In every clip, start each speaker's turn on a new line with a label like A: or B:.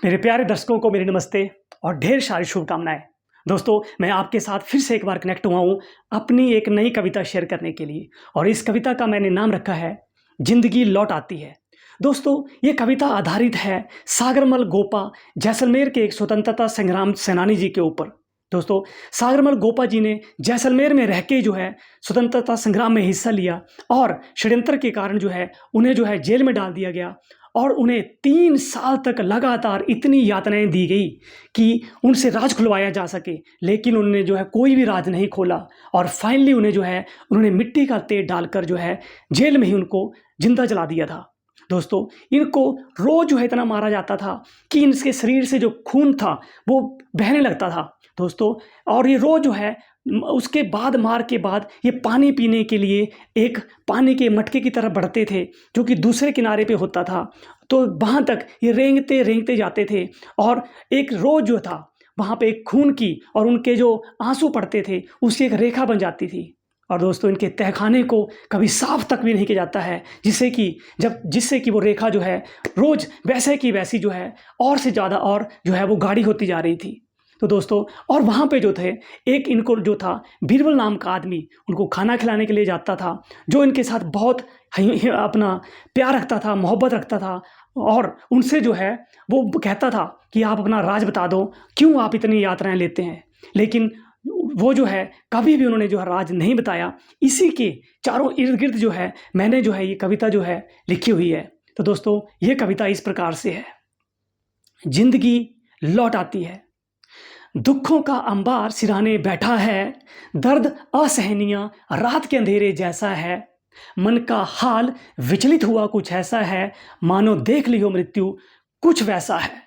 A: मेरे प्यारे दर्शकों को मेरी नमस्ते और ढेर सारी शुभकामनाएं। दोस्तों, मैं आपके साथ फिर से एक बार कनेक्ट हुआ हूँ अपनी एक नई कविता शेयर करने के लिए, और इस कविता का मैंने नाम रखा है जिंदगी लौट आती है। दोस्तों, ये कविता आधारित है सागरमल गोपा जैसलमेर के एक स्वतंत्रता संग्राम सेनानी जी के ऊपर। दोस्तों, सागरमल गोपा जी ने जैसलमेर में रह के जो है स्वतंत्रता संग्राम में हिस्सा लिया, और षड्यंत्र के कारण जो है उन्हें जो है जेल में डाल दिया गया, और उन्हें 3 साल तक लगातार इतनी यातनाएं दी गई कि उनसे राज खुलवाया जा सके, लेकिन उन्होंने जो है कोई भी राज नहीं खोला। और फाइनली उन्हें जो है उन्होंने मिट्टी का तेल डालकर जो है जेल में ही उनको जिंदा जला दिया था। दोस्तों, इनको रोज जो है इतना मारा जाता था कि इनके शरीर से जो खून था वो बहने लगता था। दोस्तों, और ये रोज जो है उसके बाद मार के बाद ये पानी पीने के लिए एक पानी के मटके की तरफ बढ़ते थे, जो कि दूसरे किनारे पे होता था। तो वहाँ तक ये रेंगते रेंगते जाते थे, और एक रोज जो था वहाँ पे एक खून की और उनके जो आंसू पड़ते थे उसकी एक रेखा बन जाती थी। और दोस्तों, इनके तहखाने को कभी साफ तक भी नहीं किया जाता है, जिससे कि वो रेखा जो है रोज वैसे की वैसी जो है और से ज़्यादा और जो है वो गाढ़ी होती जा रही थी। तो दोस्तों, और वहाँ पे जो थे एक इनको जो था बीरबल नाम का आदमी उनको खाना खिलाने के लिए जाता था, जो इनके साथ बहुत अपना प्यार रखता था, मोहब्बत रखता था, और उनसे जो है वो कहता था कि आप अपना राज बता दो, क्यों आप इतनी यात्राएं लेते हैं। लेकिन वो जो है कभी भी उन्होंने जो है राज नहीं बताया। इसी के चारों इर्द गिर्द जो है मैंने जो है ये कविता जो है लिखी हुई है। तो दोस्तों, ये कविता इस प्रकार से है। जिंदगी लौट आती है, दुखों का अंबार सिराने बैठा है, दर्द असहनीय रात के अंधेरे जैसा है, मन का हाल विचलित हुआ कुछ ऐसा है, मानो देख लियो मृत्यु कुछ वैसा है,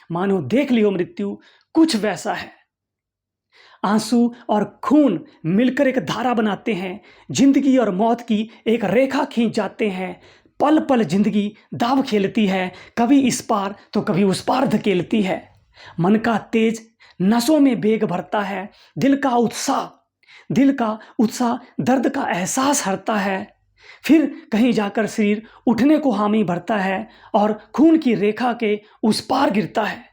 A: मानो देख लियो मृत्यु कुछ वैसा है। आंसू और खून मिलकर एक धारा बनाते हैं, जिंदगी और मौत की एक रेखा खींच जाते हैं। पल पल जिंदगी दाव खेलती है, कभी इस पार तो कभी उस पार धकेलती है। मन का तेज नसों में बेग भरता है, दिल का उत्साह दर्द का एहसास हरता है। फिर कहीं जाकर शरीर उठने को हामी भरता है, और खून की रेखा के उस पार गिरता है।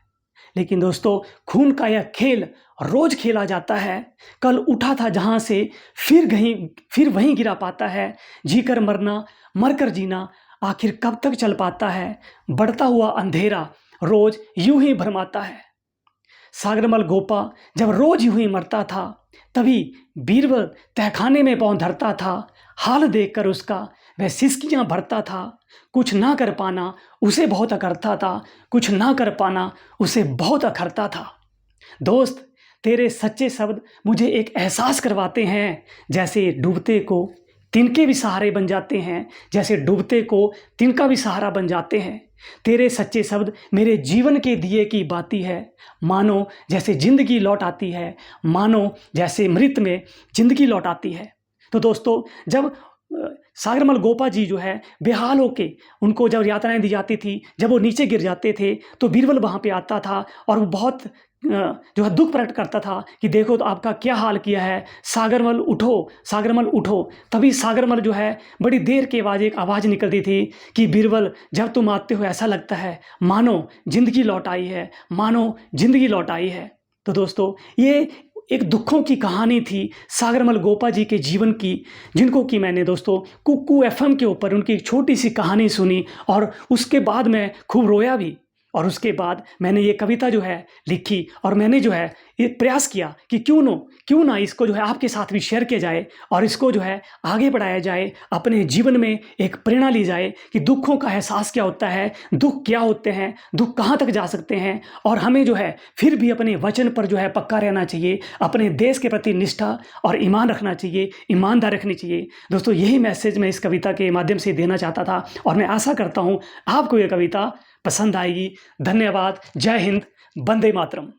A: लेकिन दोस्तों, खून का यह खेल रोज खेला जाता है। कल उठा था जहां से फिर वहीं गिरा पाता है। जीकर मरना मरकर जीना आखिर कब तक चल पाता है। बढ़ता हुआ अंधेरा रोज यूं ही भरमाता है। सागरमल गोपा जब रोज यूं ही मरता था, तभी बीरबल तहखाने में पांव धरता था। हाल देखकर उसका वह सिसकियां भरता था। कुछ ना कर पाना उसे बहुत अखरता था, कुछ ना कर पाना उसे बहुत अखरता था। दोस्त, तेरे सच्चे शब्द मुझे एक एहसास करवाते हैं, जैसे डूबते को तिनके भी सहारे बन जाते हैं, जैसे डूबते को तिनका भी सहारा बन जाते हैं। तेरे सच्चे शब्द मेरे जीवन के दिए की बाती है, मानो जैसे जिंदगी लौट आती है, मानो जैसे मृत में जिंदगी लौट आती है। तो दोस्तों, जब सागरमल गोपा जी जो है बेहाल होके उनको जब यातनाएं दी जाती थी, जब वो नीचे गिर जाते थे, तो बीरबल वहाँ पे आता था और वो बहुत जो है दुख प्रकट करता था कि देखो तो आपका क्या हाल किया है, सागरमल उठो, सागरमल उठो। तभी सागरमल जो है बड़ी देर के बाद एक आवाज़ निकलती थी कि बीरबल, जब तुम आते हो ऐसा लगता है मानो जिंदगी लौट आई है, मानो जिंदगी लौट आई है। तो दोस्तों, ये एक दुखों की कहानी थी सागरमल गोपा जी के जीवन की, जिनको कि मैंने दोस्तों कुक्कू एफएम के ऊपर उनकी एक छोटी सी कहानी सुनी, और उसके बाद मैं खूब रोया भी। और उसके बाद मैंने ये कविता जो है लिखी, और मैंने जो है ये प्रयास किया कि क्यों ना इसको जो है आपके साथ भी शेयर किया जाए, और इसको जो है आगे बढ़ाया जाए, अपने जीवन में एक प्रेरणा ली जाए कि दुखों का एहसास क्या होता है, दुख क्या होते हैं, दुख कहाँ तक जा सकते हैं, और हमें जो है फिर भी अपने वचन पर जो है पक्का रहना चाहिए, अपने देश के प्रति निष्ठा और ईमान रखना चाहिए, ईमानदार रखनी चाहिए। दोस्तों, यही मैसेज मैं इस कविता के माध्यम से देना चाहता था, और मैं आशा करता हूँ आपको ये कविता पसंद आएगी। धन्यवाद। जय हिंद। वंदे मातरम।